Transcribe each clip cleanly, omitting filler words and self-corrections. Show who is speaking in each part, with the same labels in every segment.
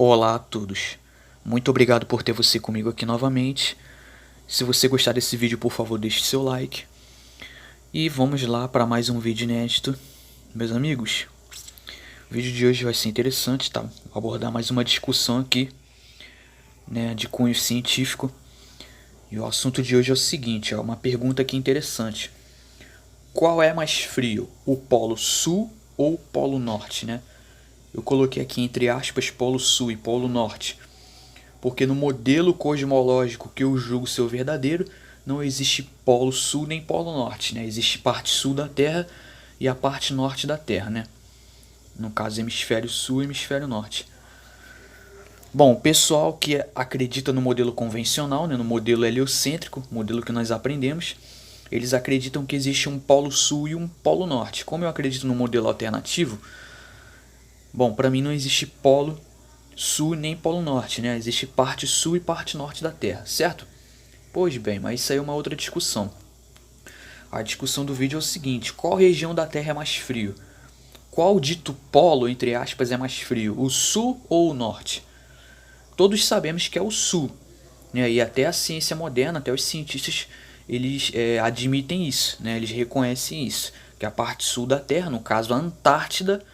Speaker 1: Olá a todos, muito obrigado por ter você comigo aqui novamente. Se você gostar desse vídeo, por favor, deixe seu like. E vamos lá para mais um vídeo inédito, meus amigos. O vídeo de hoje vai ser interessante, tá? Vou abordar mais uma discussão aqui, né, de cunho científico. E o assunto de hoje é o seguinte, uma pergunta aqui interessante. Qual é mais frio, o Polo Sul ou o Polo Norte, né? Eu coloquei aqui entre aspas Polo Sul e Polo Norte, porque no modelo cosmológico que eu julgo ser o verdadeiro, não existe Polo Sul nem Polo Norte, né? Existe parte sul da Terra e a parte norte da Terra, né? No caso, hemisfério sul e hemisfério norte. Bom, o pessoal que acredita no modelo convencional, né, no modelo heliocêntrico, modelo que nós aprendemos, eles acreditam que existe um Polo Sul e um Polo Norte. Como eu acredito no modelo alternativo, bom, para mim não existe Polo Sul nem Polo Norte, né? Existe parte sul e parte norte da Terra, certo? Pois bem, mas isso aí é uma outra discussão. A discussão do vídeo é o seguinte: qual região da Terra é mais frio? Qual dito polo, entre aspas, é mais frio? O sul ou o norte? Todos sabemos que é o sul, né? E até a ciência moderna, até os cientistas, eles admitem isso, né? Eles reconhecem isso, que a parte sul da Terra, no caso a Antártida,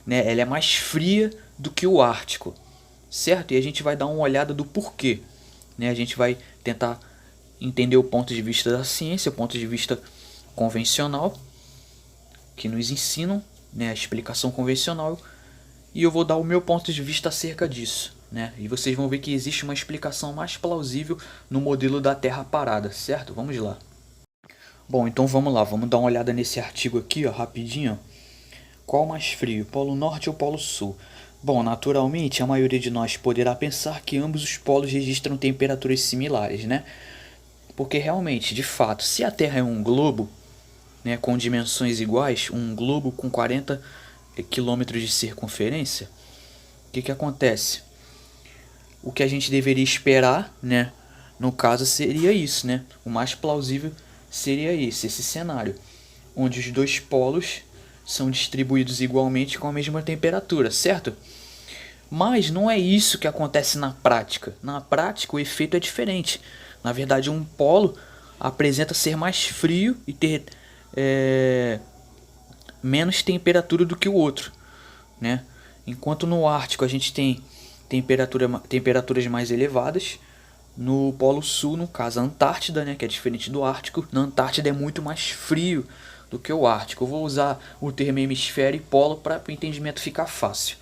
Speaker 1: né, ela é mais fria do que o Ártico, certo? E a gente vai dar uma olhada do porquê, né? A gente vai tentar entender o ponto de vista da ciência, o ponto de vista convencional, que nos ensinam, né, a explicação convencional, e eu vou dar o meu ponto de vista acerca disso, né? E vocês vão ver que existe uma explicação mais plausível no modelo da Terra parada, certo? Vamos lá. Bom, então vamos lá, vamos dar uma olhada nesse artigo aqui, ó, rapidinho. Qual mais frio, Polo Norte ou Polo Sul? Bom, naturalmente, a maioria de nós poderá pensar que ambos os polos registram temperaturas similares, né? Porque realmente, de fato, se a Terra é um globo, né, com dimensões iguais, um globo com 40 quilômetros de circunferência, o que acontece? O que a gente deveria esperar, né, no caso seria isso, né? O mais plausível seria esse cenário, onde os dois polos são distribuídos igualmente com a mesma temperatura, certo? Mas não é isso que acontece na prática. Na prática o efeito é diferente. Na verdade, um polo apresenta ser mais frio e ter menos temperatura do que o outro, né? Enquanto no Ártico a gente tem temperaturas mais elevadas, no Polo Sul, no caso a Antártida, né, que é diferente do Ártico, na Antártida é muito mais frio do que o Ártico. Eu vou usar o termo hemisfério e polo para o entendimento ficar fácil,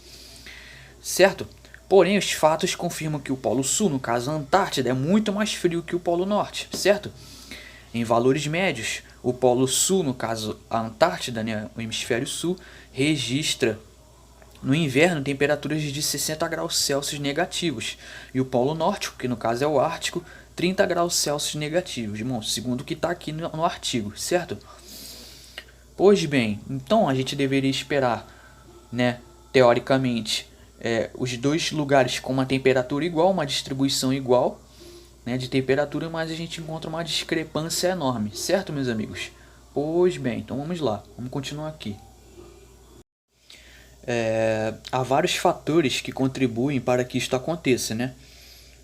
Speaker 1: certo? Porém, os fatos confirmam que o Polo Sul, no caso a Antártida, é muito mais frio que o Polo Norte, certo? Em valores médios, o Polo Sul, no caso a Antártida, né, o hemisfério sul, registra no inverno temperaturas de 60 graus Celsius negativos. E o Polo Norte, que no caso é o Ártico, 30 graus Celsius negativos. Bom, segundo o que está aqui no artigo, certo? Pois bem, então a gente deveria esperar, né, teoricamente, os dois lugares com uma temperatura igual, uma distribuição igual, né, de temperatura, mas a gente encontra uma discrepância enorme, certo, meus amigos? Pois bem, então vamos lá, vamos continuar aqui. Há vários fatores que contribuem para que isto aconteça, né?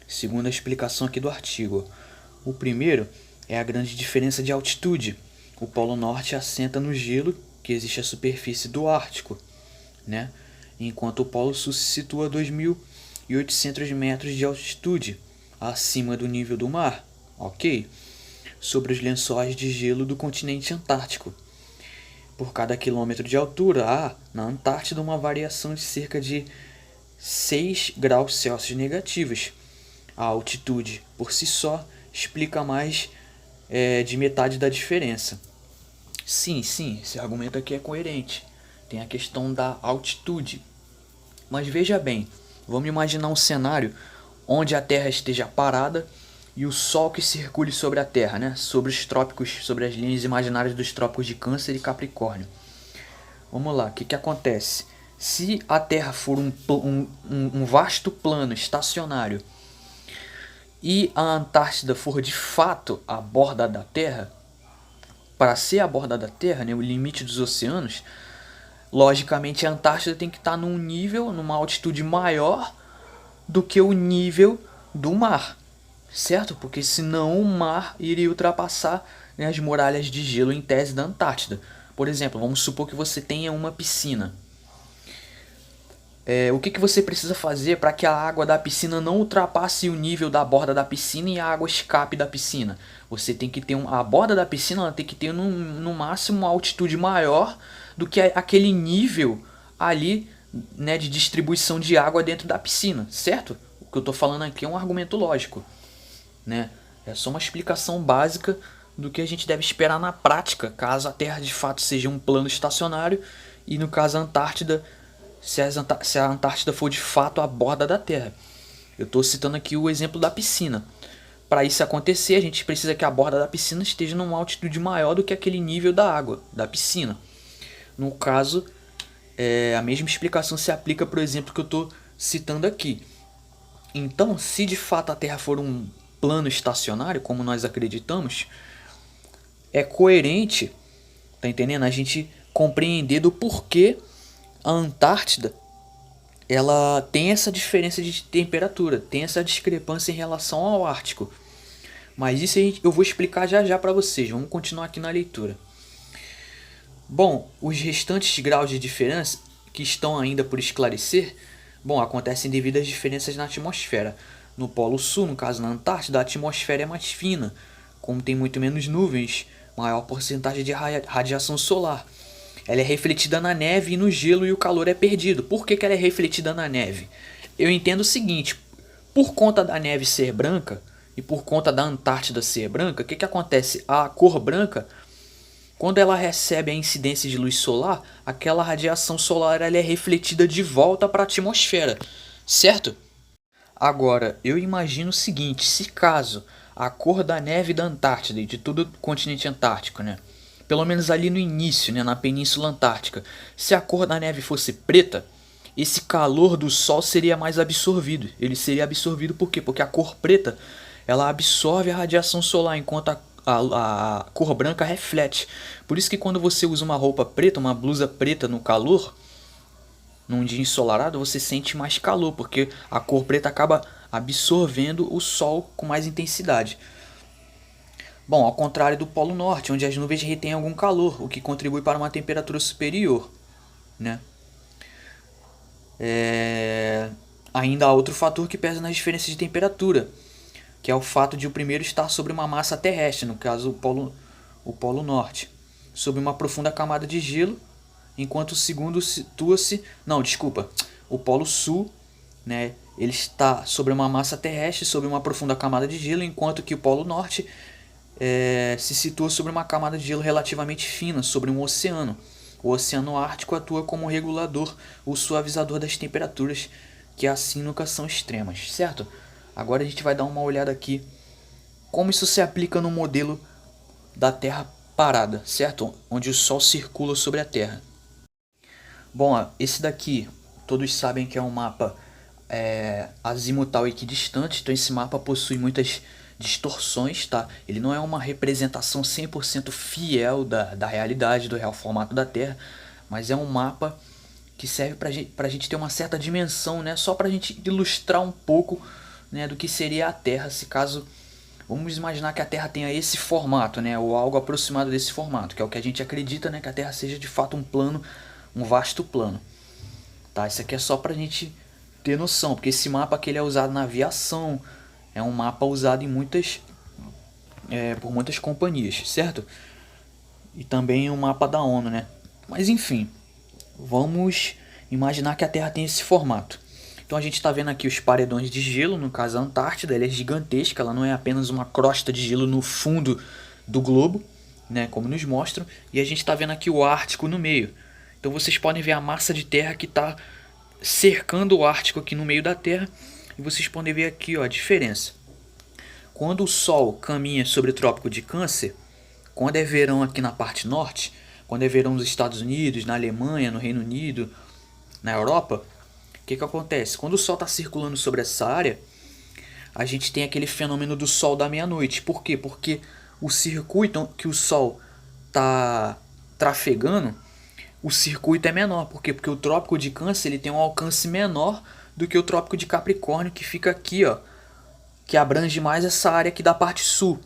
Speaker 1: Segundo a explicação aqui do artigo. O primeiro é a grande diferença de altitude. O Polo Norte assenta no gelo que existe à superfície do Ártico, né? Enquanto o Polo Sul se situa a 2.800 metros de altitude, acima do nível do mar, ok? Sobre os lençóis de gelo do continente Antártico. Por cada quilômetro de altura, há na Antártida uma variação de cerca de 6 graus Celsius negativos. A altitude, por si só, explica mais de metade da diferença. Sim, esse argumento aqui é coerente. Tem a questão da altitude. Mas veja bem, vamos imaginar um cenário onde a Terra esteja parada e o Sol que circule sobre a Terra, né? Sobre os trópicos, sobre as linhas imaginárias dos trópicos de Câncer e Capricórnio. Vamos lá, o que acontece? Se a Terra for um vasto plano estacionário e a Antártida for de fato a borda da Terra, para ser a borda da Terra, né, o limite dos oceanos, logicamente a Antártida tem que estar num nível, numa altitude maior do que o nível do mar, certo? Porque senão o mar iria ultrapassar, né, as muralhas de gelo em tese da Antártida. Por exemplo, vamos supor que você tenha uma piscina. O que você precisa fazer para que a água da piscina não ultrapasse o nível da borda da piscina e a água escape da piscina? Você tem que ter a borda da piscina, ela tem que ter no máximo uma altitude maior do que aquele nível ali, né, de distribuição de água dentro da piscina, certo? O que eu estou falando aqui é um argumento lógico, né? É só uma explicação básica do que a gente deve esperar na prática, caso a Terra de fato seja um plano estacionário e no caso a Antártida, se a Antártida for de fato a borda da Terra. Eu estou citando aqui o exemplo da piscina. Para isso acontecer, a gente precisa que a borda da piscina esteja numa altitude maior do que aquele nível da água, da piscina. No caso, a mesma explicação se aplica para o exemplo que eu estou citando aqui. Então, se de fato a Terra for um plano estacionário, como nós acreditamos, é coerente, tá entendendo? A gente compreender do porquê a Antártida ela tem essa diferença de temperatura, tem essa discrepância em relação ao Ártico. Mas isso eu vou explicar já já para vocês. Vamos continuar aqui na leitura. Bom, os restantes graus de diferença que estão ainda por esclarecer, bom, acontecem devido às diferenças na atmosfera. No Polo Sul, no caso na Antártida, a atmosfera é mais fina, como tem muito menos nuvens, maior porcentagem de radiação solar. Ela é refletida na neve e no gelo e o calor é perdido. Por que ela é refletida na neve? Eu entendo o seguinte, por conta da neve ser branca e por conta da Antártida ser branca, o que acontece? A cor branca, quando ela recebe a incidência de luz solar, aquela radiação solar ela é refletida de volta para a atmosfera, certo? Agora, eu imagino o seguinte, se caso a cor da neve da Antártida e de todo o continente antártico, né, pelo menos ali no início, né, na Península Antártica, se a cor da neve fosse preta, esse calor do Sol seria mais absorvido. Ele seria absorvido por quê? Porque a cor preta ela absorve a radiação solar, enquanto a cor branca reflete. Por isso que quando você usa uma roupa preta, uma blusa preta no calor, num dia ensolarado, você sente mais calor, porque a cor preta acaba absorvendo o Sol com mais intensidade. Bom, ao contrário do Polo Norte, onde as nuvens retêm algum calor, o que contribui para uma temperatura superior, né? Ainda há outro fator que pesa nas diferenças de temperatura, que é o fato de o primeiro estar sobre uma massa terrestre, no caso o Polo Norte, sobre uma profunda camada de gelo, enquanto o segundo situa-se... Não, desculpa, o Polo Sul, né, ele está sobre uma massa terrestre, sobre uma profunda camada de gelo, enquanto que o Polo Norte se situa sobre uma camada de gelo relativamente fina, sobre um oceano. O Oceano Ártico atua como regulador ou suavizador das temperaturas, que assim nunca são extremas, certo? Agora a gente vai dar uma olhada aqui como isso se aplica no modelo da Terra parada, certo? Onde o Sol circula sobre a Terra. Bom, esse daqui todos sabem que é um mapa azimutal equidistante, então esse mapa possui muitas distorções, tá? Ele não é uma representação 100% fiel da realidade, do real formato da Terra, mas é um mapa que serve para a gente ter uma certa dimensão, né? Só para a gente ilustrar um pouco, né, do que seria a Terra, se caso... Vamos imaginar que a Terra tenha esse formato, né, ou algo aproximado desse formato, que é o que a gente acredita, né, que a Terra seja de fato um plano, um vasto plano. Tá? Isso aqui é só para a gente ter noção, porque esse mapa aqui ele é usado na aviação, é um mapa usado em por muitas companhias, certo? E também um mapa da ONU, né? Mas enfim, vamos imaginar que a Terra tem esse formato. Então a gente está vendo aqui os paredões de gelo, no caso a Antártida, ela é gigantesca, ela não é apenas uma crosta de gelo no fundo do globo, né, como nos mostram, e a gente está vendo aqui o Ártico no meio. Então vocês podem ver a massa de terra que está cercando o Ártico aqui no meio da Terra, e vocês podem ver aqui, ó, a diferença. Quando o Sol caminha sobre o Trópico de Câncer, quando é verão aqui na parte norte, quando é verão nos Estados Unidos, na Alemanha, no Reino Unido, na Europa, o que acontece? Quando o Sol está circulando sobre essa área, a gente tem aquele fenômeno do Sol da meia-noite. Por quê? Porque o circuito que o Sol está trafegando, o circuito é menor. Por quê? Porque o Trópico de Câncer ele tem um alcance menor do que o Trópico de Capricórnio, que fica aqui, ó, que abrange mais essa área aqui da parte sul.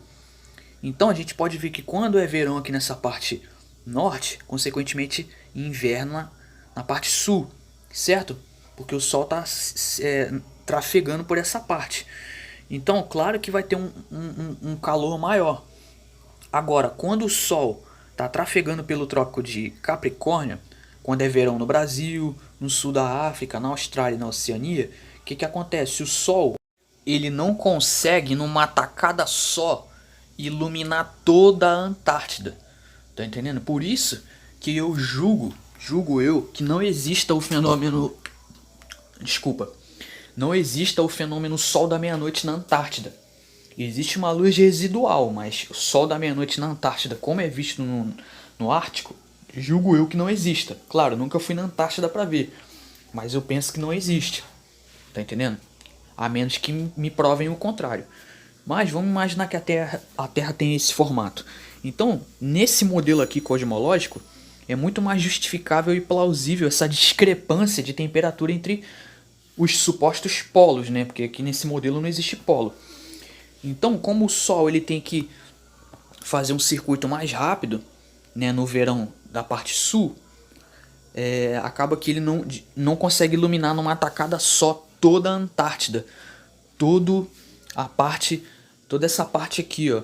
Speaker 1: Então a gente pode ver que quando é verão aqui nessa parte norte, consequentemente inverno na parte sul, certo? Porque o Sol está trafegando por essa parte. Então, claro que vai ter um calor maior. Agora, quando o Sol está trafegando pelo Trópico de Capricórnio, quando é verão no Brasil, no sul da África, na Austrália e na Oceania, o que acontece? O Sol ele não consegue, numa tacada só, iluminar toda a Antártida. Tá entendendo? Por isso que eu julgo eu, que não exista o fenômeno... Desculpa. Não exista o fenômeno Sol da Meia-Noite na Antártida. Existe uma luz residual, mas o Sol da Meia-Noite na Antártida, como é visto no Ártico, julgo eu que não exista. Claro, nunca fui na Antártida para ver, mas eu penso que não existe. Tá entendendo? A menos que me provem o contrário. Mas vamos imaginar que a Terra tem esse formato. Então, nesse modelo aqui cosmológico, é muito mais justificável e plausível essa discrepância de temperatura entre os supostos polos, né? Porque aqui nesse modelo não existe polo. Então, como o Sol ele tem que fazer um circuito mais rápido, né, no verão da parte sul, acaba que ele não consegue iluminar numa tacada só toda a Antártida, toda essa parte aqui, ó,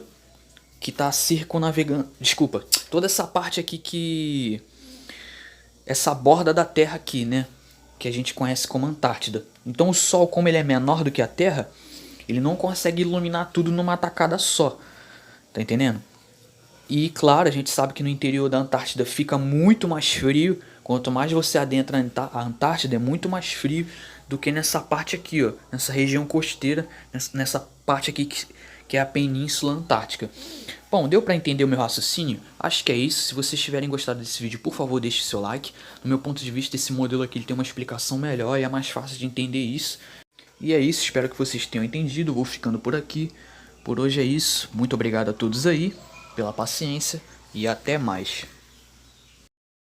Speaker 1: que tá circunnavegando, desculpa, toda essa parte aqui essa borda da Terra aqui, né, que a gente conhece como Antártida. Então o Sol, como ele é menor do que a Terra, ele não consegue iluminar tudo numa tacada só, tá entendendo? E claro, a gente sabe que no interior da Antártida fica muito mais frio. Quanto mais você adentra a Antártida, é muito mais frio do que nessa parte aqui, ó, nessa região costeira, nessa parte aqui que é a Península Antártica. Bom, deu pra entender o meu raciocínio? Acho que é isso. Se vocês tiverem gostado desse vídeo, por favor, deixe seu like. No meu ponto de vista, esse modelo aqui ele tem uma explicação melhor e é mais fácil de entender isso. E é isso, espero que vocês tenham entendido. Vou ficando por aqui. Por hoje é isso. Muito obrigado a todos aí pela paciência e até mais.